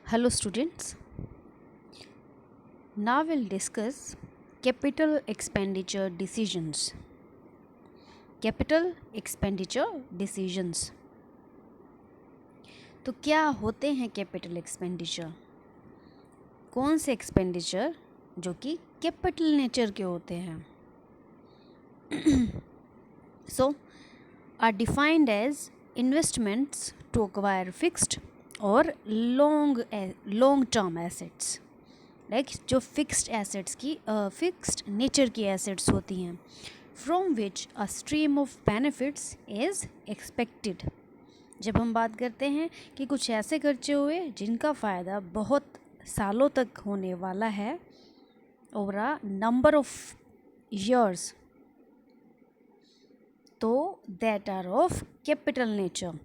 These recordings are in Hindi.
Hello students, now we'll discuss capital expenditure decisions. Capital expenditure decisions. तो क्या होते हैं कैपिटल एक्सपेंडिचर? कौन से एक्सपेंडिचर जो कि कैपिटल नेचर के होते हैं? So are defined as investments to acquire fixed और long term assets. लाइक जो फिक्स्ड एसेट्स की फिक्स्ड नेचर की एसेट्स होती हैं from which a stream of benefits is expected. जब हम बात करते हैं कि कुछ ऐसे खर्चे हुए जिनका फ़ायदा बहुत सालों तक होने वाला है over a number of years, तो that are of capital nature.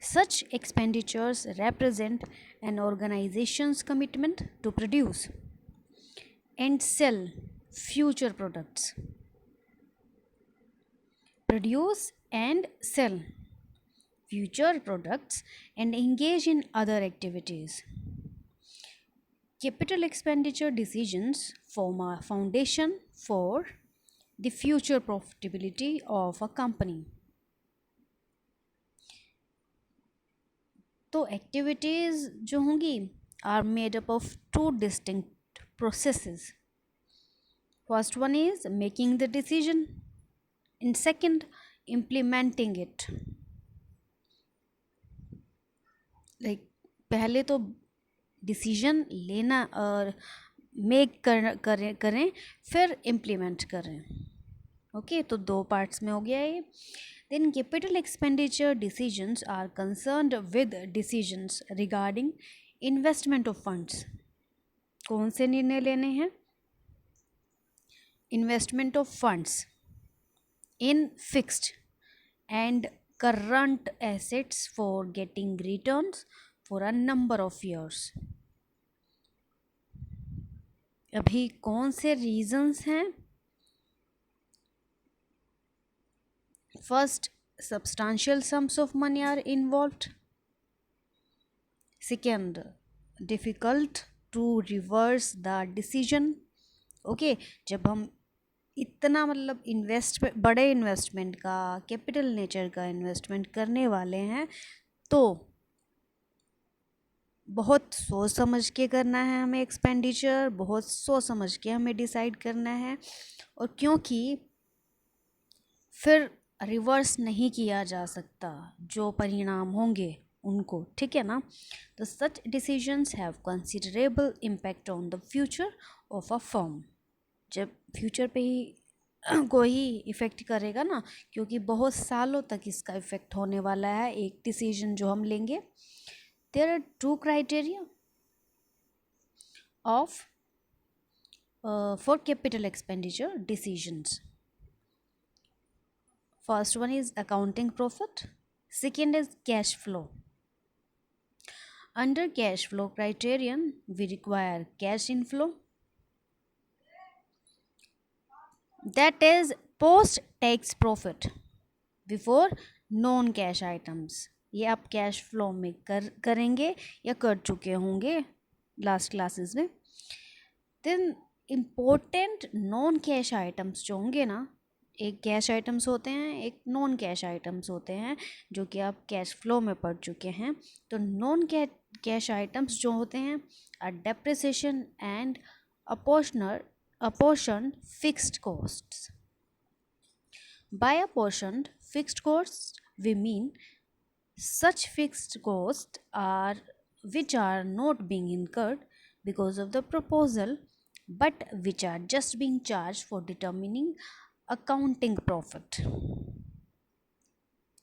Such expenditures represent an organization's commitment to produce and sell future products. Produce and sell future products and engage in other activities. Capital expenditure decisions form a foundation for the future profitability of a company. तो एक्टिविटीज़ जो होंगी are made up of two distinct processes. First one is making the decision and second implementing it. Like पहले तो डिसीजन लेना और मेक करें फिर इम्प्लीमेंट करें. ओके तो दो पार्ट्स में हो गया ये. Then capital expenditure decisions are concerned with decisions regarding investment of funds. कौन से निर्णय लेने हैं? Investment of funds in fixed and current assets for getting returns for a number of years. अभी कौन से रीजंस हैं? First, substantial sums of money are involved. Second, difficult to reverse the decision. Okay जब हम इतना मतलब बड़े इन्वेस्टमेंट का कैपिटल नेचर का इन्वेस्टमेंट करने वाले हैं तो बहुत सोच समझ के करना है हमें एक्सपेंडिचर, बहुत सोच समझ के हमें डिसाइड करना है. और क्योंकि फिर रिवर्स नहीं किया जा सकता जो परिणाम होंगे उनको, ठीक है ना. तो सच decisions have considerable impact on the future of a firm. जब फ्यूचर पे ही को ही इफ़ेक्ट करेगा ना, क्योंकि बहुत सालों तक इसका इफ़ेक्ट होने वाला है एक डिसीजन जो हम लेंगे. There are two criteria of for capital expenditure decisions. First one is accounting profit, second is cash flow. Under cash flow criterion we require cash inflow, that is post tax profit before non cash items. ये आप कैश फ्लो में करेंगे या कर चुके होंगे लास्ट क्लासेस में. Then important non cash items जो होंगे ना, एक कैश आइटम्स होते हैं, एक नॉन कैश आइटम्स होते हैं जो कि आप कैश फ्लो में पढ़ चुके हैं. तो नॉन कैश आइटम्स जो होते हैं are depreciation and apportioned fixed costs. By apportioned fixed costs, we mean such fixed costs are which are not being incurred because of the proposal, but which are just being charged for determining accounting profit.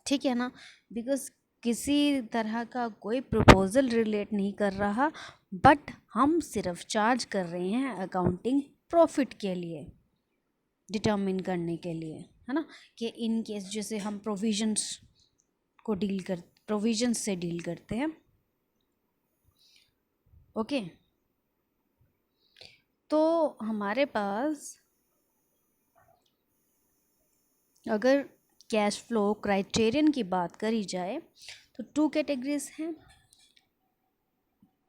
ठीक है ना, बिकॉज किसी तरह का कोई प्रपोजल रिलेट नहीं कर रहा, बट हम सिर्फ चार्ज कर रहे हैं अकाउंटिंग प्रॉफिट के लिए, डिटर्मिन करने के लिए, है ना. कि इन केस जैसे हम प्रोविजंस से डील करते हैं. ओके तो हमारे पास अगर कैश फ्लो क्राइटेरियन की बात करी जाए तो टू कैटेगरीज हैं.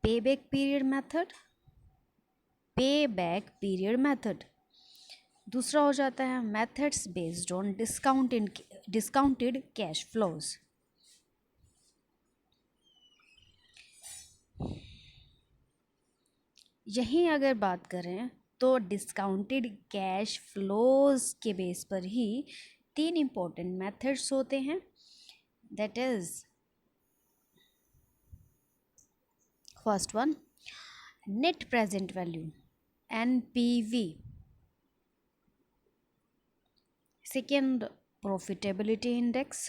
पे बैक पीरियड मेथड, पे बैक पीरियड मेथड। दूसरा हो जाता है methods based on discounted cash flows. यहीं अगर बात करें तो डिस्काउंटेड कैश फ्लोज के बेस पर ही तीन इम्पोर्टेंट मेथड्स होते हैं, that is first one net present value NPV, second profitability index,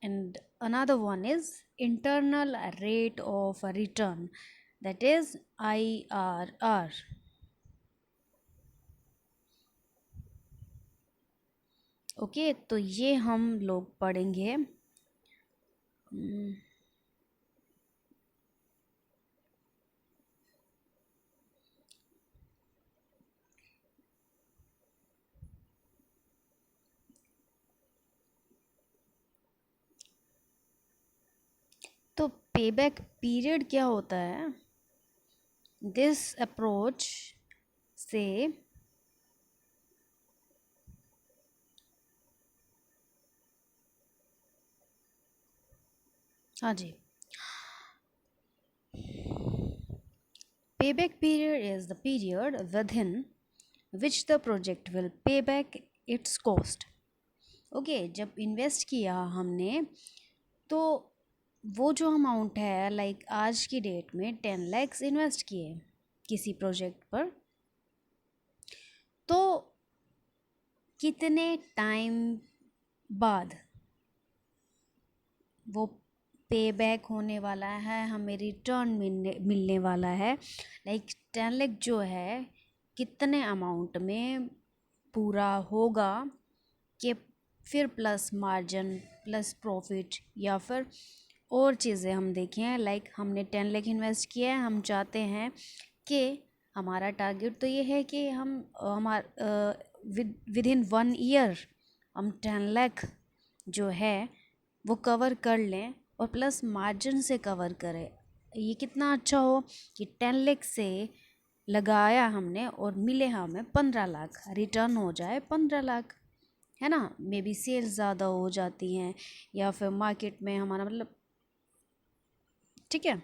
and another one is internal rate of return, that is IRR. Okay तो ये हम लोग पढ़ेंगे तो पेबैक पीरियड क्या होता है। दिस अप्रोच से हाँ जी, payback period is the period within which the project will pay back its cost. Okay जब इन्वेस्ट किया हमने तो वो जो अमाउंट है लाइक आज की डेट में 10 lakhs इन्वेस्ट किए किसी प्रोजेक्ट पर, तो कितने टाइम बाद वो पे बैक होने वाला है, हमें रिटर्न मिलने वाला है। लाइक 10 लाख जो है कितने अमाउंट में पूरा होगा कि फिर प्लस मार्जिन प्लस प्रॉफिट या फिर और चीज़ें हम देखें। लाइक हमने 10 लाख इन्वेस्ट किया है, हम चाहते हैं कि हमारा टारगेट तो ये है कि हम विद इन 1 ईयर हम 10 लाख जो है वो कवर कर लें और प्लस मार्जिन से कवर करें। ये कितना अच्छा हो कि 10 लाख से लगाया हमने और मिले हमें 15 लाख, रिटर्न हो जाए 15 लाख, है ना। मे बी सेल्स ज़्यादा हो जाती हैं या फिर मार्केट में हमारा मतलब ठीक है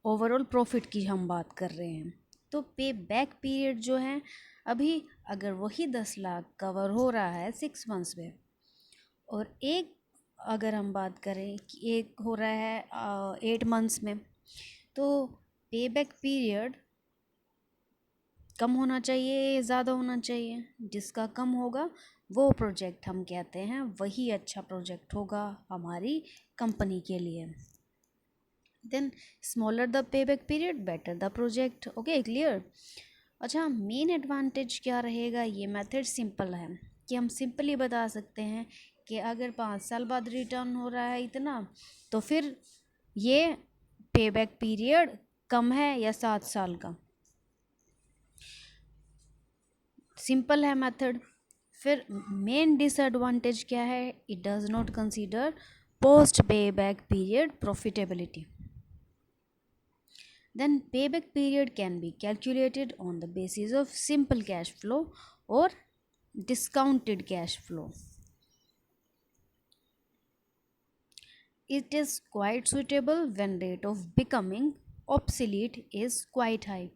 ओवरऑल प्रॉफिट की हम बात कर रहे हैं। तो पे बैक पीरियड जो है अभी अगर वही 10 लाख कवर हो रहा है 6 मंथ्स में, और एक अगर हम बात करें कि एक हो रहा है 8 मंथ्स में, तो पे बैक पीरियड कम होना चाहिए ज़्यादा होना चाहिए। जिसका कम होगा वो प्रोजेक्ट हम कहते हैं वही अच्छा प्रोजेक्ट होगा हमारी कंपनी के लिए। Then smaller the payback period better the project. Okay clear. अच्छा मेन एडवांटेज क्या रहेगा, ये मेथड सिंपल है कि हम सिंपली बता सकते हैं कि अगर 5 साल बाद रिटर्न हो रहा है इतना, तो फिर ये पे बैक पीरियड कम है या 7 साल का। सिंपल है मेथड। फिर मेन डिसएडवांटेज क्या है, it does not consider post payback period profitability. Then payback period can be calculated on the basis of simple cash flow or discounted cash flow. It is quite suitable when rate of becoming obsolete is quite high.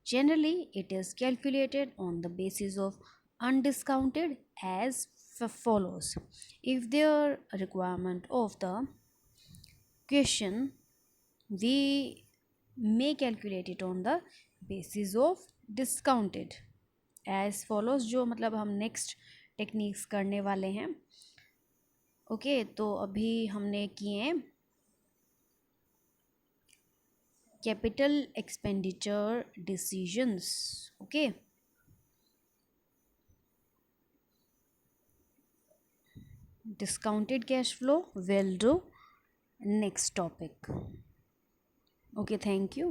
Generally, it is calculated on the basis of undiscounted as follows. If their requirement of the question, we may calculate it on the basis of discounted as follows, जो मतलब हम नेक्स्ट टेक्निक्स करने वाले हैं। ओके तो अभी हमने किए capital expenditure decisions. Okay discounted cash flow will do next topic. Okay, thank you.